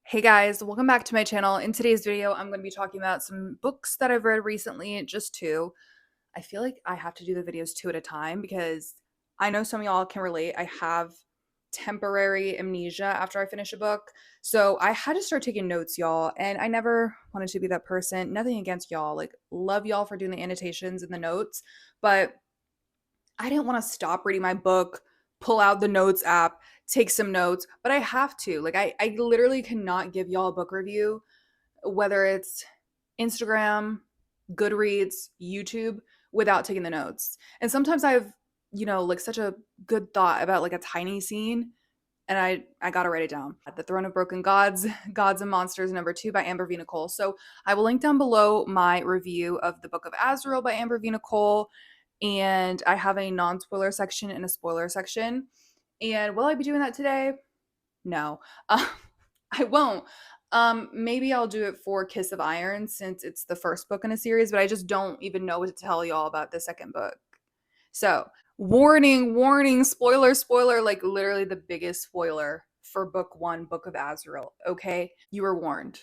Hey guys, welcome back to my channel. In today's video, I'm going to be talking about some books that I've read recently, just two. I feel like I have to do the videos two at a time because I know some of y'all can relate. I have temporary amnesia after I finish a book. So I had to start taking notes, y'all, and I never wanted to be that person. Nothing against y'all. Like, love y'all for doing the annotations and the notes, but I didn't want to stop reading my book, pull out the notes app, take some notes, but I have to. Like I literally cannot give y'all a book review, whether it's Instagram, Goodreads, YouTube, without taking the notes. And sometimes I've, like such a good thought about like a tiny scene and I gotta write it down. The Throne of Broken Gods, Gods and Monsters, #2 by Amber V. Nicole. So I will link down below my review of the Book of Azrael by Amber V. Nicole. And I have a non-spoiler section and a spoiler section. And will I be doing that today? No. I won't. Maybe I'll do it for Kiss of Iron since it's the first book in a series, but I just don't even know what to tell y'all about the second book. So, warning, warning, spoiler, spoiler, like literally the biggest spoiler for book one, Book of Azrael. Okay? You were warned.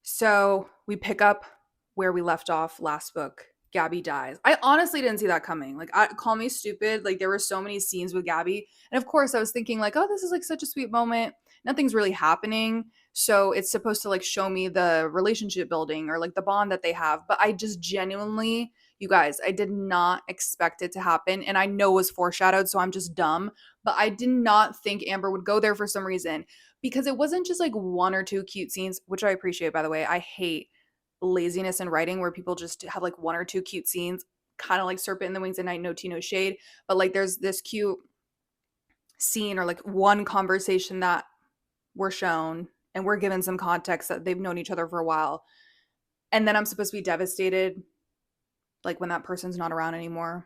So, we pick up where we left off last book. Gabby dies. I honestly didn't see that coming. Like, call me stupid. Like, there were so many scenes with Gabby. And of course, I was thinking, like, oh, this is like such a sweet moment. Nothing's really happening. So it's supposed to like show me the relationship building or like the bond that they have. But I just genuinely, you guys, I did not expect it to happen. And I know it was foreshadowed. So I'm just dumb. But I did not think Amber would go there for some reason because it wasn't just like one or two cute scenes, which I appreciate, by the way. I hate laziness in writing where people just have like one or two cute scenes, kind of like Serpent in the Wings at Night, no tea, no shade. But like there's this cute scene or like one conversation that we're shown and we're given some context that they've known each other for a while. And then I'm supposed to be devastated like when that person's not around anymore.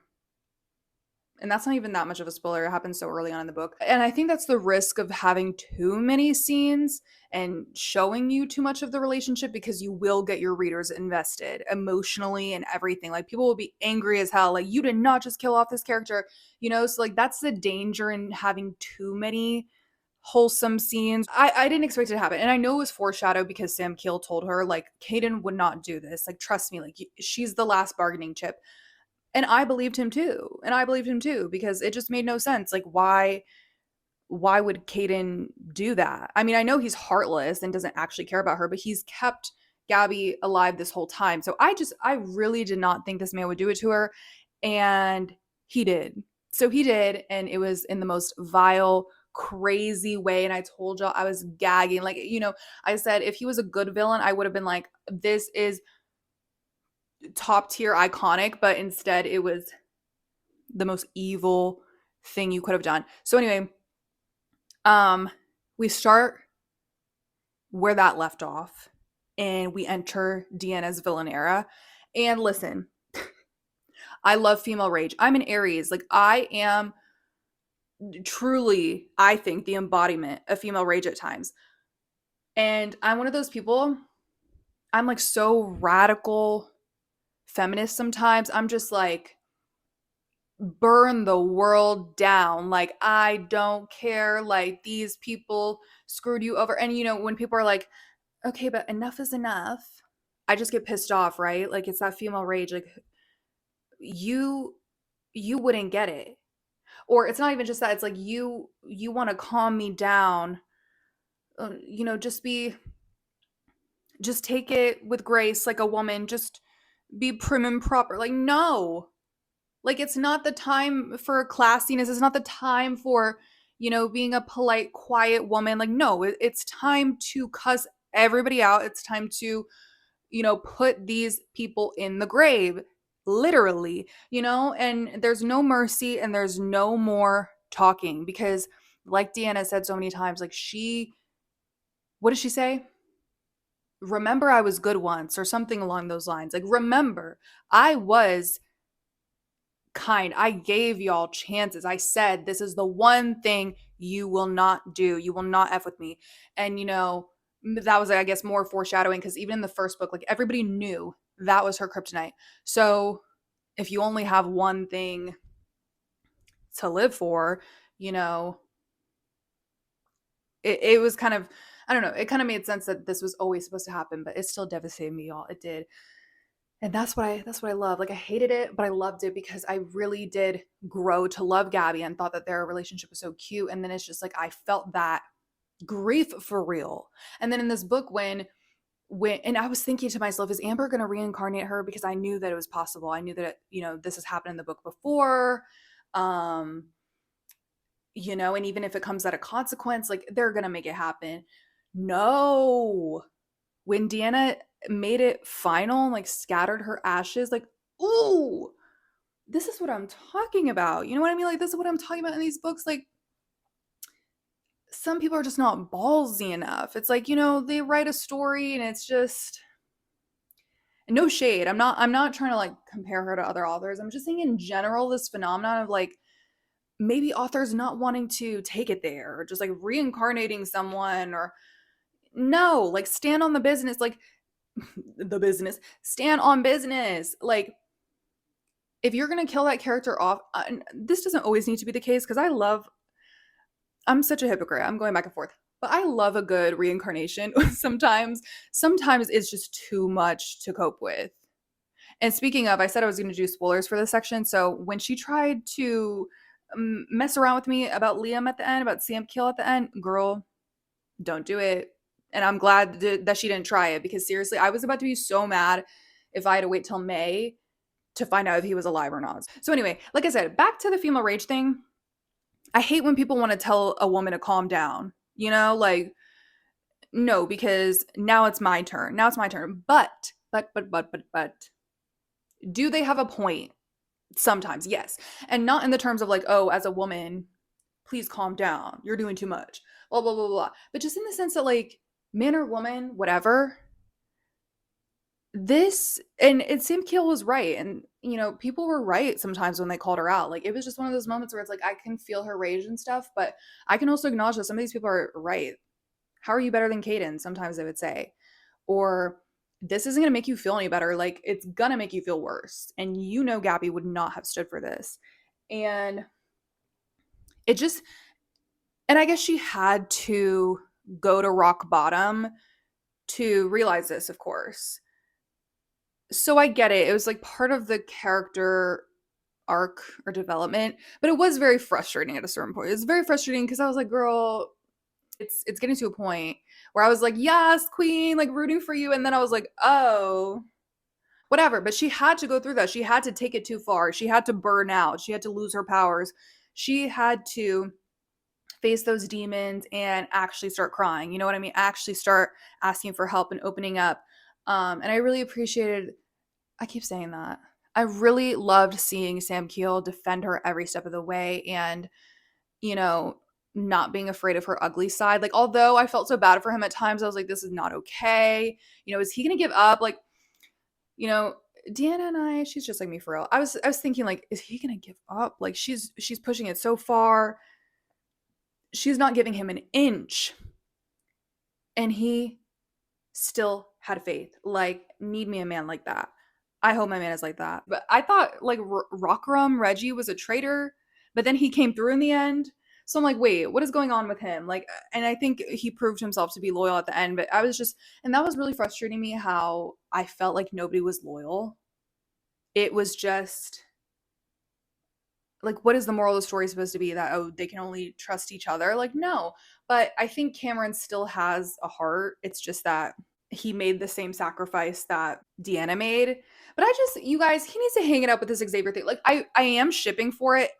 And that's not even that much of a spoiler. It happens so early on in the book. And I think that's the risk of having too many scenes and showing you too much of the relationship because you will get your readers invested emotionally and everything. Like people will be angry as hell. Like you did not just kill off this character, So like that's the danger in having too many wholesome scenes. I didn't expect it to happen. And I know it was foreshadowed because Sam Keel told her, like, Caden would not do this. Like, trust me, like, she's the last bargaining chip. And I believed him too. And I believed him too because it just made no sense. Like why would Caden do that? I mean, I know he's heartless and doesn't actually care about her, but he's kept Gabby alive this whole time. So I really did not think this man would do it to her. And he did. So he did. And it was in the most vile, crazy way. And I told y'all I was gagging. Like, I said if he was a good villain, I would have been like, this is top tier iconic, but instead it was the most evil thing you could have done. So anyway, we start where that left off and we enter Deanna's villain era. And listen, I love female rage. I'm an Aries. Like I am truly, I think, the embodiment of female rage at times. And I'm one of those people, I'm like so radical feminist sometimes. I'm just like, burn the world down. Like, I don't care. Like, these people screwed you over. And, when people are like, okay, but enough is enough, I just get pissed off, right? Like, it's that female rage. Like, you wouldn't get it. Or it's not even just that. It's like you want to calm me down. Just take it with grace like a woman. Just be prim and proper. Like, no. Like, it's not the time for classiness. It's not the time for, being a polite, quiet woman. Like, no, it's time to cuss everybody out. It's time to, put these people in the grave, literally, and there's no mercy and there's no more talking because, like Deanna said so many times, like, what does she say? Remember, I was good once, or something along those lines. Like, remember, I was kind. I gave y'all chances. I said, this is the one thing you will not do. You will not F with me. And, that was, I guess, more foreshadowing because even in the first book, like everybody knew that was her kryptonite. So if you only have one thing to live for, it was kind of, I don't know. It kind of made sense that this was always supposed to happen, but it still devastated me, y'all. It did. And that's what I love. Like I hated it, but I loved it because I really did grow to love Gabby and thought that their relationship was so cute. And then it's just like I felt that grief for real. And then in this book, when and I was thinking to myself, is Amber going to reincarnate her? Because I knew that it was possible. I knew that this has happened in the book before. Um, and even if it comes at a consequence, like they're going to make it happen. No. When Deanna made it final, like scattered her ashes, like, ooh, this is what I'm talking about. You know what I mean? Like, this is what I'm talking about in these books. Like, some people are just not ballsy enough. It's like, they write a story and it's just no shade. I'm not trying to like compare her to other authors. I'm just saying in general, this phenomenon of like maybe authors not wanting to take it there or just like reincarnating someone or no, like stand on the business, like the business, stand on business. Like if you're going to kill that character off, this doesn't always need to be the case because I'm such a hypocrite. I'm going back and forth. But I love a good reincarnation sometimes. Sometimes it's just too much to cope with. And speaking of, I said I was going to do spoilers for this section. So when she tried to mess around with me about Liam at the end, about Sam Kill at the end, girl, don't do it. And I'm glad that she didn't try it because seriously, I was about to be so mad if I had to wait till May to find out if he was alive or not. So anyway, like I said, back to the female rage thing. I hate when people want to tell a woman to calm down, like, no, because now it's my turn. Now it's my turn. But, do they have a point? Sometimes, yes. And not in the terms of like, oh, as a woman, please calm down. You're doing too much. Blah, blah, blah, blah. But just in the sense that like, man or woman, whatever, and Sam Keel was right. And, people were right sometimes when they called her out. Like, it was just one of those moments where it's like, I can feel her rage and stuff, but I can also acknowledge that some of these people are right. How are you better than Caden? Sometimes they would say. Or, this isn't going to make you feel any better. Like, it's going to make you feel worse. And Gabby would not have stood for this. And it just, and I guess she had to go to rock bottom to realize this, of course. So I get it. It was like part of the character arc or development, but it was very frustrating at a certain point. It was very frustrating because I was like, girl, it's getting to a point where I was like, yes, queen, like rooting for you. And then I was like, oh, whatever. But she had to go through that. She had to take it too far. She had to burn out. She had to lose her powers. She had to face those demons and actually start crying. You know what I mean? Actually start asking for help and opening up. And I really appreciated, I keep saying that. I really loved seeing Sam Keel defend her every step of the way and, not being afraid of her ugly side. Like, although I felt so bad for him at times, I was like, this is not okay. Is he going to give up? Like, Deanna and she's just like me for real. I was thinking like, is he going to give up? Like she's pushing it so far. She's not giving him an inch. And he still had faith. Like, need me a man like that. I hope my man is like that. But I thought like Rockrum Reggie was a traitor, but then he came through in the end. So I'm like, wait, what is going on with him? Like, and I think he proved himself to be loyal at the end, but I was just, and that was really frustrating me how I felt like nobody was loyal. It was just like, what is the moral of the story supposed to be? That, oh, they can only trust each other? Like, no. But I think Cameron still has a heart. It's just that he made the same sacrifice that Deanna made. But you guys, he needs to hang it up with this Xavier thing. Like, I am shipping for it.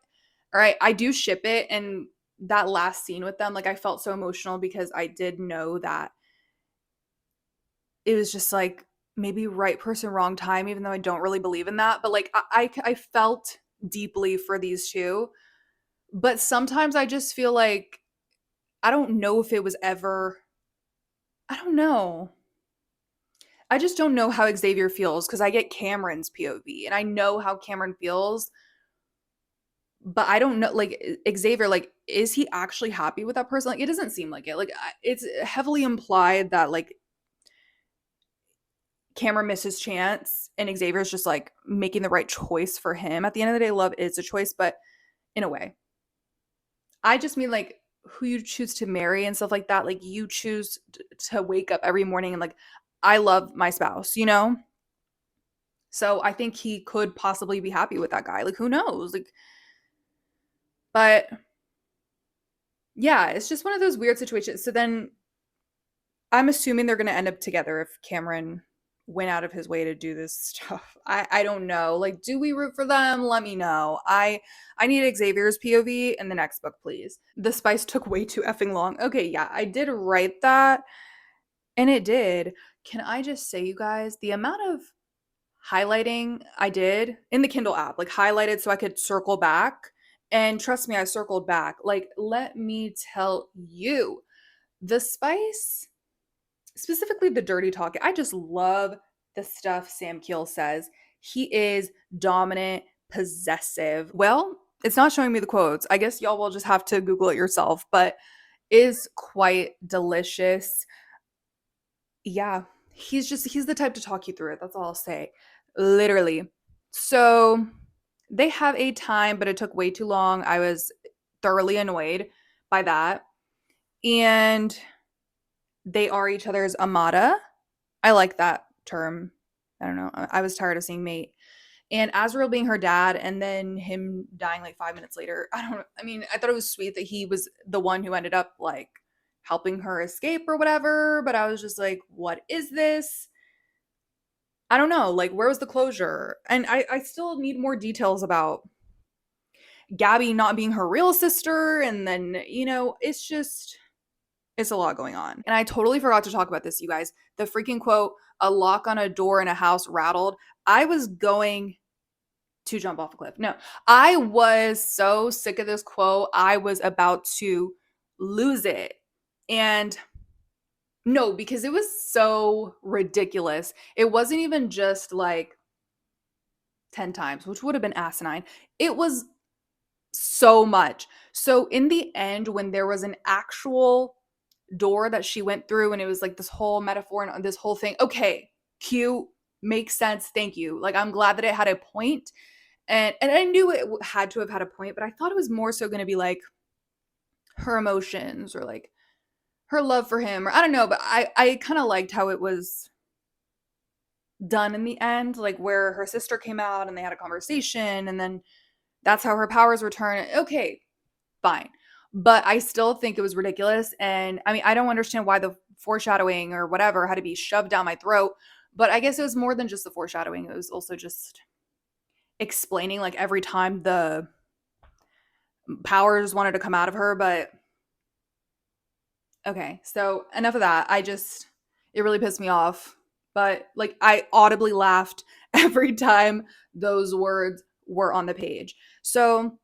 All right, I do ship it. And that last scene with them, like, I felt so emotional because I did know that it was just like maybe right person, wrong time, even though I don't really believe in that. But like, I felt deeply for these two. But sometimes I just feel like, I don't know if it was ever, I don't know. I just don't know how Xavier feels because I get Cameron's POV and I know how Cameron feels. But I don't know, like, Xavier, like, is he actually happy with that person? Like, it doesn't seem like it. Like, it's heavily implied that, like, Cameron missed his chance and Xavier's just, like, making the right choice for him. At the end of the day, love is a choice, but in a way. I just mean, like, who you choose to marry and stuff like that. Like you choose to wake up every morning and like, I love my spouse, you know? So I think he could possibly be happy with that guy. Like who knows? Like, but yeah, it's just one of those weird situations. So then I'm assuming they're gonna end up together if Cameron went out of his way to do this stuff. I don't know. Like, do we root for them? Let me know. I need Xavier's POV in the next book, please. The spice took way too effing long. Okay, yeah, I did write that, and it did. Can I just say, you guys, the amount of highlighting I did in the Kindle app, like highlighted so I could circle back. And trust me, I circled back. Like, let me tell you, the spice, specifically the dirty talk, I just love the stuff Sam Keel says. He is dominant, possessive. Well, it's not showing me the quotes. I guess y'all will just have to Google it yourself, but is quite delicious. Yeah, he's the type to talk you through it. That's all I'll say. Literally. So they have a time, but it took way too long. I was thoroughly annoyed by that. And they are each other's amata. I like that term. I don't know. I was tired of seeing mate. And Azrael being her dad and then him dying like 5 minutes later. I mean, I thought it was sweet that he was the one who ended up like helping her escape or whatever, but I was just like, what is this? I don't know. Like, where was the closure? And I still need more details about Gabby not being her real sister. And then, it's a lot going on. And I totally forgot to talk about this, you guys. The freaking quote, a lock on a door in a house rattled. I was going to jump off a cliff. No, I was so sick of this quote. I was about to lose it. And no, because it was so ridiculous. It wasn't even just like 10 times, which would have been asinine. It was so much. So in the end, when there was an actual door that she went through and it was like this whole metaphor and this whole thing, okay, cute, makes sense, thank you. Like, I'm glad that it had a point. And I knew it had to have had a point, but I thought it was more so going to be like her emotions or like her love for him, or I don't know, but I kind of liked how it was done in the end, like where her sister came out and they had a conversation and then that's how her powers return. Okay, fine. But I still think it was ridiculous. And I mean, I don't understand why the foreshadowing or whatever had to be shoved down my throat. But I guess it was more than just the foreshadowing. It was also just explaining like every time the powers wanted to come out of her. But okay, so enough of that. It really pissed me off. But like, I audibly laughed every time those words were on the page. So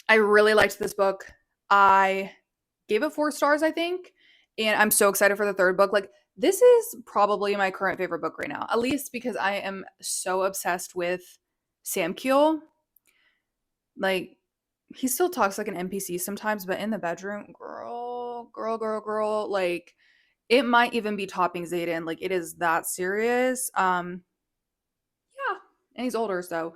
I really liked this book. I gave it 4 stars, I think. And I'm so excited for the third book. Like, this is probably my current favorite book right now, at least because I am so obsessed with Sam Keel. Like, he still talks like an NPC sometimes, but in the bedroom, girl, like, it might even be topping Zayden. Like, it is that serious. Yeah, and he's older, so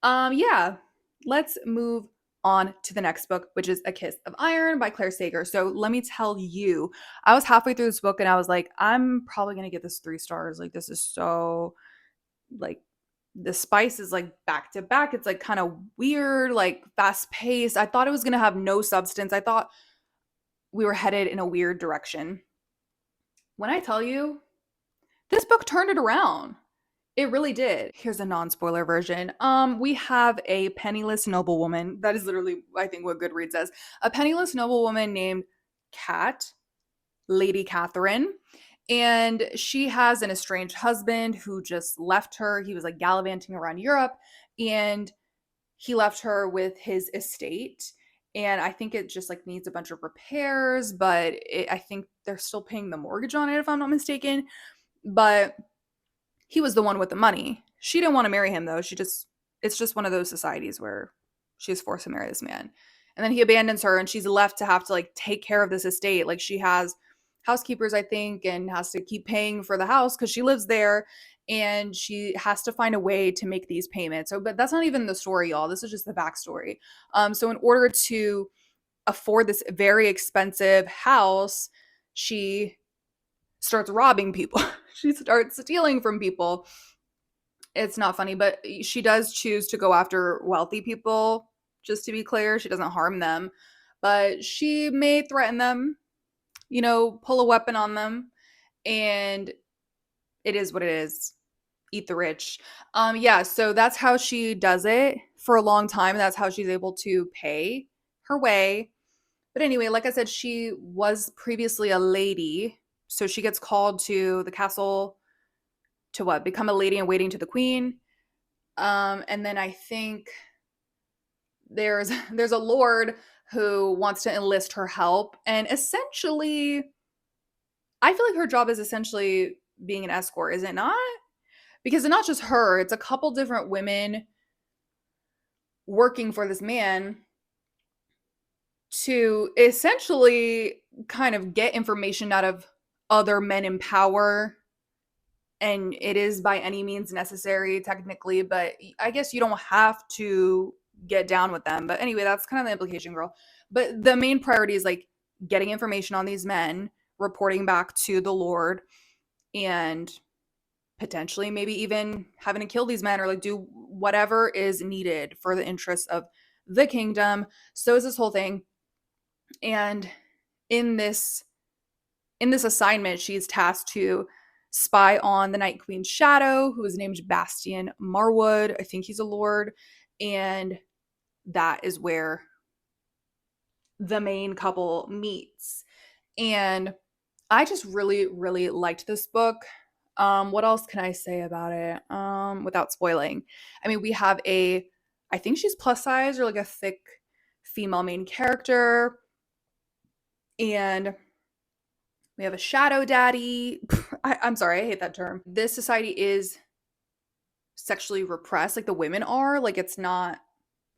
yeah. Let's move on to the next book, which is A Kiss of Iron by Clare Sager. So let me tell you, I was halfway through this book and I was like, I'm probably gonna give this 3 stars. Like, this is so, like, the spice is like back to back. It's like kind of weird, like fast paced. I thought it was gonna have no substance. I thought we were headed in a weird direction. When I tell you, this book turned it around. It really did. Here's a non-spoiler version. We have a penniless noblewoman. That is literally, I think, what Goodreads says. A penniless noblewoman named Kat, Lady Catherine. And she has an estranged husband who just left her. He was like gallivanting around Europe and he left her with his estate. And I think it just like needs a bunch of repairs, but I think they're still paying the mortgage on it, if I'm not mistaken. But he was the one with the money. She didn't want to marry him though. It's just one of those societies where she was forced to marry this man. And then he abandons her and she's left to have to like take care of this estate. Like, she has housekeepers, I think, and has to keep paying for the house because she lives there and she has to find a way to make these payments. So, but that's not even the story, y'all. This is just the backstory. So in order to afford this very expensive house, she starts robbing people. She starts stealing from people. It's not funny, but she does choose to go after wealthy people, just to be clear. She doesn't harm them, but she may threaten them, pull a weapon on them, and it is what it is. Eat the rich. Yeah, so that's how she does it for a long time. That's how she's able to pay her way. But anyway, like I said, she was previously a lady. So she gets called to the castle to what? Become a lady in waiting to the queen. And then I think there's a lord who wants to enlist her help. And essentially, I feel like her job is essentially being an escort, is it not? Because it's not just her, it's a couple different women working for this man to essentially kind of get information out of other men in power. And it is by any means necessary, technically, but I guess you don't have to get down with them. But anyway, that's kind of the implication, girl. But the main priority is like getting information on these men, reporting back to the Lord, and potentially maybe even having to kill these men or like do whatever is needed for the interests of the kingdom. So is this whole thing. And in this assignment, she's tasked to spy on the Night Queen's shadow, who is named Bastian Marwood. I think he's a lord. And that is where the main couple meets. And I just really, really liked this book. What else can I say about it without spoiling? I mean, we have I think she's plus size or like a thick female main character. And we have a shadow daddy. I'm sorry, I hate that term. This society is sexually repressed, like the women are. Like it's not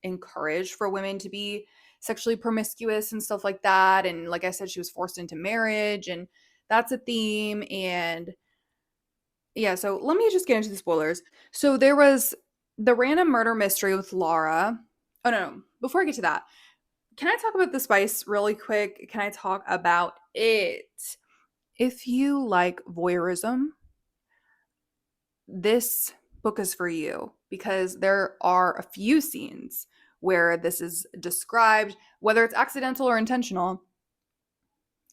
encouraged for women to be sexually promiscuous and stuff like that. And like I said, she was forced into marriage, and that's a theme. And yeah, so let me just get into the spoilers. So there was the random murder mystery with Laura. Oh, no. Before I get to that, can I talk about the spice really quick? Can I talk about it? If you like voyeurism, this book is for you because there are a few scenes where this is described, whether it's accidental or intentional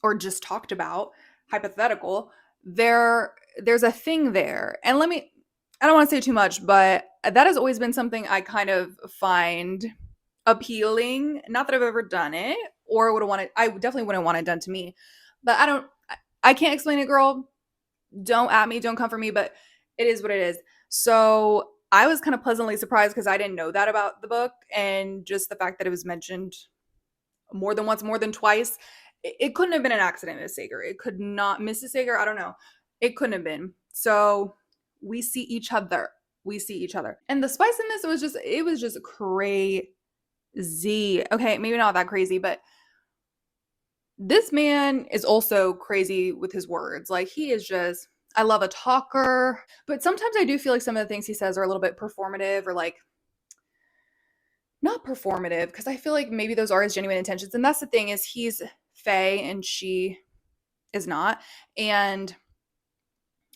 or just talked about, hypothetical. There's a thing there. And I don't want to say too much, but that has always been something I kind of find appealing. Not that I've ever done it or would have wanted, I definitely wouldn't want it done to me, but I can't explain it, girl. Don't at me, don't come for me, but it is what it is. So I was kind of pleasantly surprised because I didn't know that about the book, and just the fact that it was mentioned more than once, more than twice. It couldn't have been an accident, Miss Sager. It could not, Mrs. Sager, I don't know. It couldn't have been. So we see each other. We see each other. And the spice in this, it was just crazy. Okay, maybe not that crazy, but this man is also crazy with his words. Like he is just, I love a talker, but sometimes I do feel like some of the things he says are a little bit performative or like not performative, because I feel like maybe those are his genuine intentions. And that's the thing, is he's Fae and she is not. And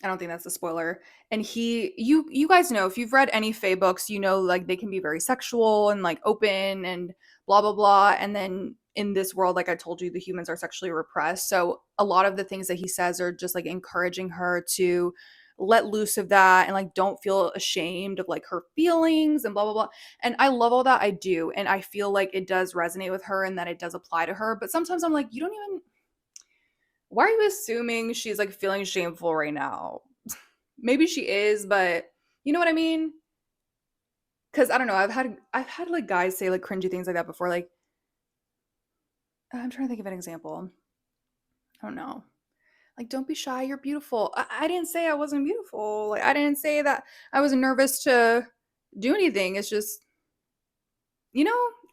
I don't think that's a spoiler. And you guys know, if you've read any Fae books, you know, like they can be very sexual and like open and blah, blah, blah. And then in this world, like I told you, the humans are sexually repressed. So a lot of the things that he says are just like encouraging her to let loose of that and like don't feel ashamed of like her feelings and blah, blah, blah. And I love all that. I do. And I feel like it does resonate with her and that it does apply to her. But sometimes I'm like, you don't even, why are you assuming she's like feeling shameful right now? Maybe she is, but you know what I mean? Because I don't know, I've had like guys say like cringy things like that before. Like I'm trying to think of an example. I don't know. Like, don't be shy. You're beautiful. I didn't say I wasn't beautiful. Like I didn't say that I was nervous to do anything. It's just, I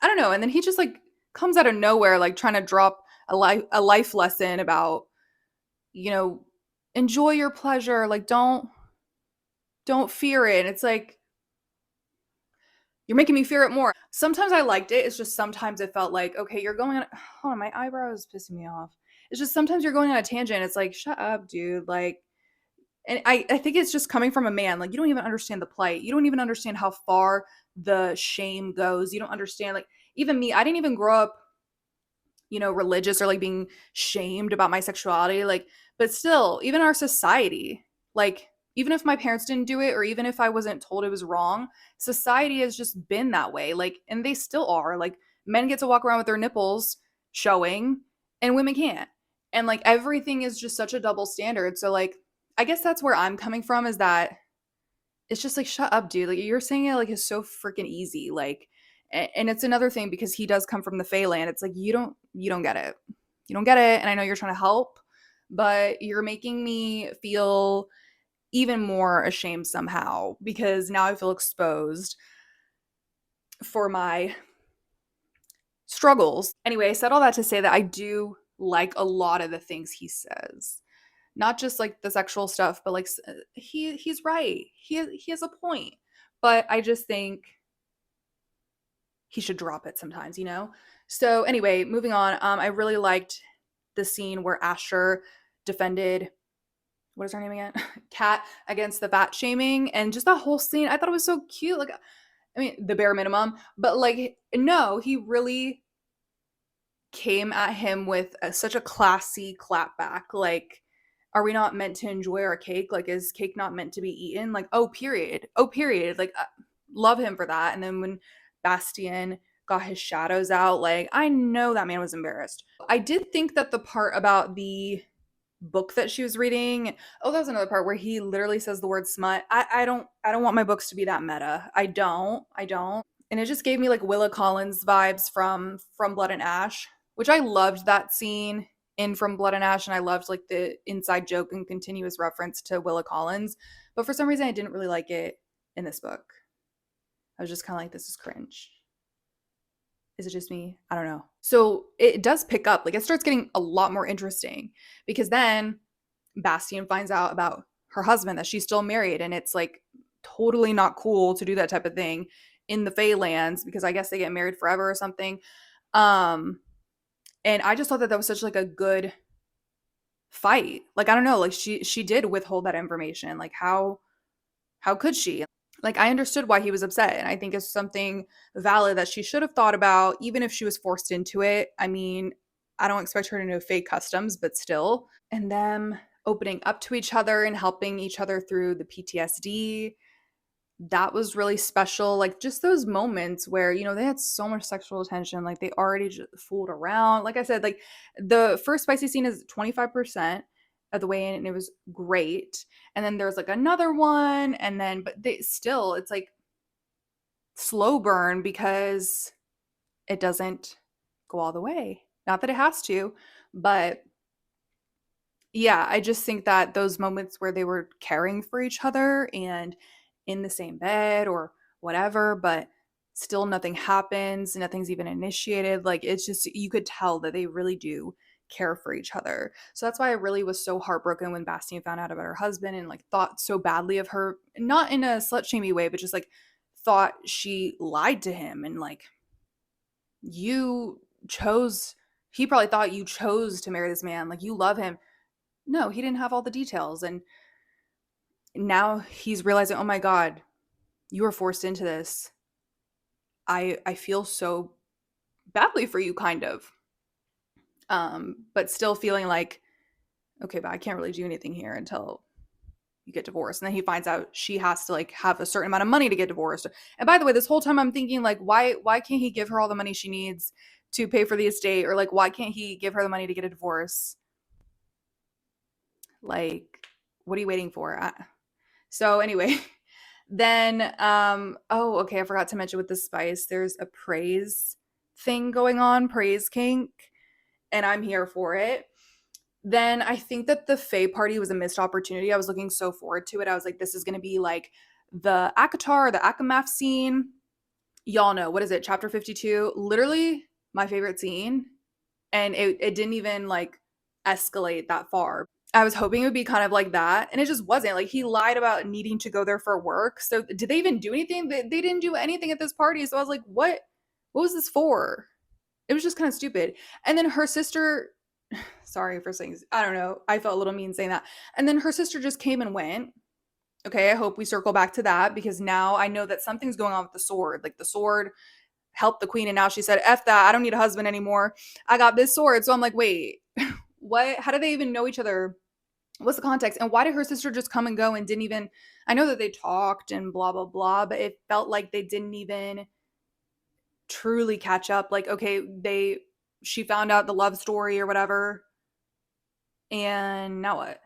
don't know. And then he just like comes out of nowhere, like trying to drop a life lesson about, you know, enjoy your pleasure. Like don't fear it. And it's like, you're making me fear it more. sometimes I liked it. It's just sometimes it felt like, okay, you're going on. Hold on, my eyebrow is pissing me off. It's just sometimes you're going on a tangent. It's like, shut up, dude. Like, and I think it's just coming from a man. Like, you don't even understand the plight. You don't even understand how far the shame goes. You don't understand, like, even me, I didn't even grow up, religious or like being shamed about my sexuality. Like, but still, even our society, like, even if my parents didn't do it, or even if I wasn't told it was wrong, society has just been that way. Like, and they still are. Like, men get to walk around with their nipples showing, and women can't. And like, everything is just such a double standard. So, like, I guess that's where I'm coming from, is that it's just like, shut up, dude. Like, you're saying it like it's so freaking easy. Like, and it's another thing because he does come from the Feyland. It's like, you don't get it. You don't get it. And I know you're trying to help, but you're making me feel even more ashamed somehow, because now I feel exposed for my struggles. Anyway, I said all that to say that I do like a lot of the things he says. Not just like the sexual stuff, but like, he's right. He has a point. But I just think he should drop it sometimes. So anyway, moving on. I really liked the scene where Asher defended, what is her name again? Kat, against the fat shaming, and just that whole scene. I thought it was so cute. Like, I mean, the bare minimum, but like, no, he really came at him with such a classy clapback. Like, are we not meant to enjoy our cake? Like, is cake not meant to be eaten? Like, oh, period. Oh, period. Like, love him for that. And then when Bastien got his shadows out, like, I know that man was embarrassed. I did think that the part about the book that she was reading, oh, that was another part where he literally says the word smut. I don't want my books to be that meta. I don't. And it just gave me like Willa Collins vibes from Blood and Ash, which I loved that scene in From Blood and Ash, and I loved like the inside joke and continuous reference to Willa Collins. But for some reason, I didn't really like it in this book. I was just kind of like, this is cringe. Is it just me? I don't know. So it does pick up. Like, it starts getting a lot more interesting, because then Bastien finds out about her husband, that she's still married, and it's like totally not cool to do that type of thing in the Feylands, because I guess they get married forever or something. Um, and I just thought that was such like a good fight. Like, I don't know, like, she did withhold that information. Like, how could she? Like, I understood why he was upset, and I think it's something valid that she should have thought about, even if she was forced into it. I mean, I don't expect her to know fake customs, but still. And them opening up to each other and helping each other through the PTSD, that was really special. Like, just those moments where, they had so much sexual attention. Like, they already just fooled around. Like I said, like, the first spicy scene is 25% of the way in, and it was great. And then there's like another one, and then, but they still, it's like slow burn, because it doesn't go all the way. Not that it has to, but yeah, I just think that those moments where they were caring for each other and in the same bed or whatever, but still nothing happens, nothing's even initiated. Like, it's just, you could tell that they really do care for each other. So that's why I really was so heartbroken when Bastien found out about her husband, and like thought so badly of her, not in a slut shamey way, but just like thought she lied to him, and like, you chose, he probably thought you chose to marry this man, like, you love him. No, he didn't have all the details. And now he's realizing, oh my God, you were forced into this. I feel so badly for you, kind of. But still feeling like, okay, but I can't really do anything here until you get divorced. And then he finds out she has to like have a certain amount of money to get divorced. And by the way, this whole time I'm thinking, like, why can't he give her all the money she needs to pay for the estate? Or like, why can't he give her the money to get a divorce? Like, what are you waiting for? So anyway, then oh, okay, I forgot to mention with the spice, there's a praise thing going on, praise kink, and I'm here for it. Then I think that the Fae party was a missed opportunity. I was looking so forward to it. I was like, this is gonna be like the Akatar, the Akamaf scene. Y'all know, what is it, chapter 52? Literally my favorite scene. And it didn't even like escalate that far. I was hoping it would be kind of like that, and it just wasn't. Like, he lied about needing to go there for work. So did they even do anything? They didn't do anything at this party. So I was like, what? What was this for? It was just kind of stupid. And then her sister, sorry for saying, I don't know, I felt a little mean saying that. And then her sister just came and went. Okay, I hope we circle back to that because now I know that something's going on with the sword. Like the sword helped the queen, and now she said, F that, I don't need a husband anymore. I got this sword. So I'm like, wait, what? How do they even know each other? What's the context? And why did her sister just come and go and didn't even, I know that they talked and blah, blah, blah, but it felt like they didn't even truly catch up. Like, okay, she found out the love story or whatever. And now what?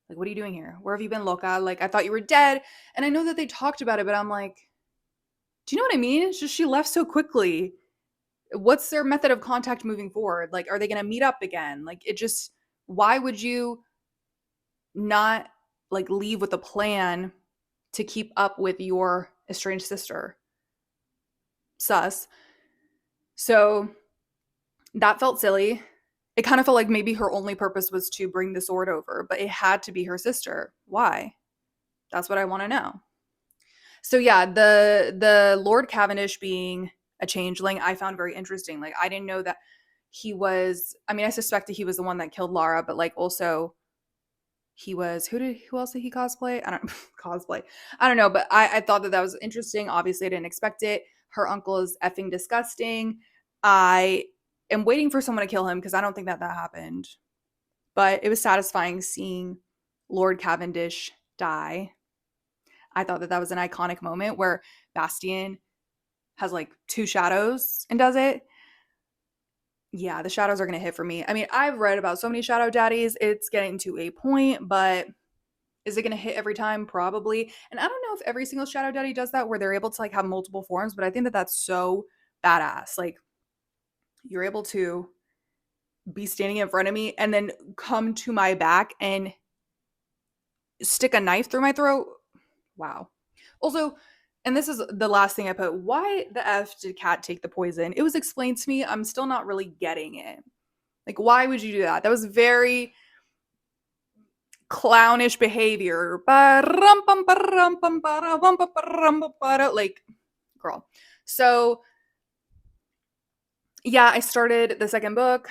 Like, what are you doing here? Where have you been, Loca? Like, I thought you were dead. And I know that they talked about it, but I'm like, do you know what I mean? It's just she left so quickly. What's their method of contact moving forward? Like, are they going to meet up again? Like, it just, why would you not like leave with a plan to keep up with your estranged sister? Sus. So that felt silly. It kind of felt like maybe her only purpose was to bring the sword over, but it had to be her sister. Why? That's what I want to know. So yeah, the Lord Cavendish being a changeling, I found very interesting. Like I didn't know that he was, I mean, I suspected he was the one that killed Lara, but like also he was, who else did he cosplay? I don't cosplay. I don't know, but I thought that was interesting. Obviously I didn't expect it. Her uncle is effing disgusting. I am waiting for someone to kill him because I don't think that happened. But it was satisfying seeing Lord Cavendish die. I thought that was an iconic moment where Bastien has like two shadows and does it. Yeah, the shadows are going to hit for me. I mean, I've read about so many shadow daddies. It's getting to a point, but is it going to hit every time? Probably. And I don't know if every single shadow daddy does that where they're able to like have multiple forms, but I think that that's so badass. Like you're able to be standing in front of me and then come to my back and stick a knife through my throat. Wow. Also, and this is the last thing I put, why the F did Kat take the poison? It was explained to me. I'm still not really getting it. Like, why would you do that? That was very clownish behavior. Like, girl. So, yeah, I started the second book.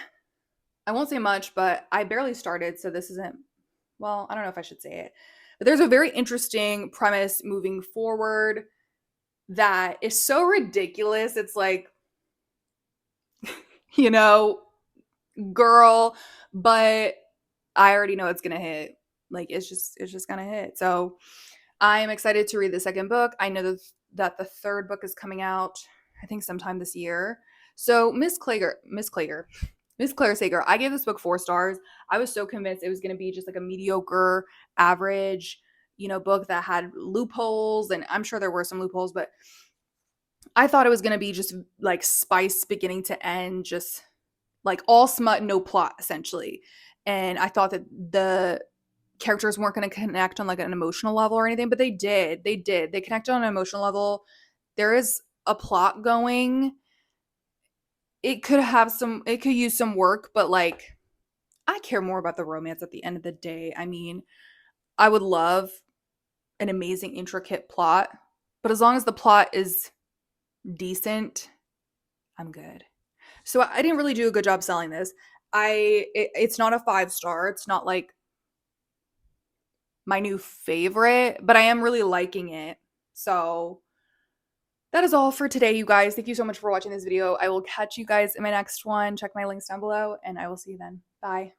I won't say much, but I barely started, so this isn't, well, I don't know if I should say it. But there's a very interesting premise moving forward that is so ridiculous. It's like, you know, girl, but I already know it's gonna hit. Like it's just gonna hit. So I am excited to read the second book. I know that the third book is coming out, I think sometime this year. So Miss Clare Sager, I gave this book 4 stars. I was so convinced it was gonna be just like a mediocre, average, book that had loopholes, and I'm sure there were some loopholes, but I thought it was gonna be just like spice beginning to end, just like all smut, no plot, essentially. And I thought that the characters weren't going to connect on like an emotional level or anything, but they did. They did. They connected on an emotional level. There is a plot going. It could use some work, but like I care more about the romance at the end of the day. I mean, I would love an amazing intricate plot, but as long as the plot is decent, I'm good. So I didn't really do a good job selling this. It's not a 5-star. It's not like my new favorite, but I am really liking it. So that is all for today, you guys. Thank you so much for watching this video. I will catch you guys in my next one. Check my links down below, and I will see you then. Bye.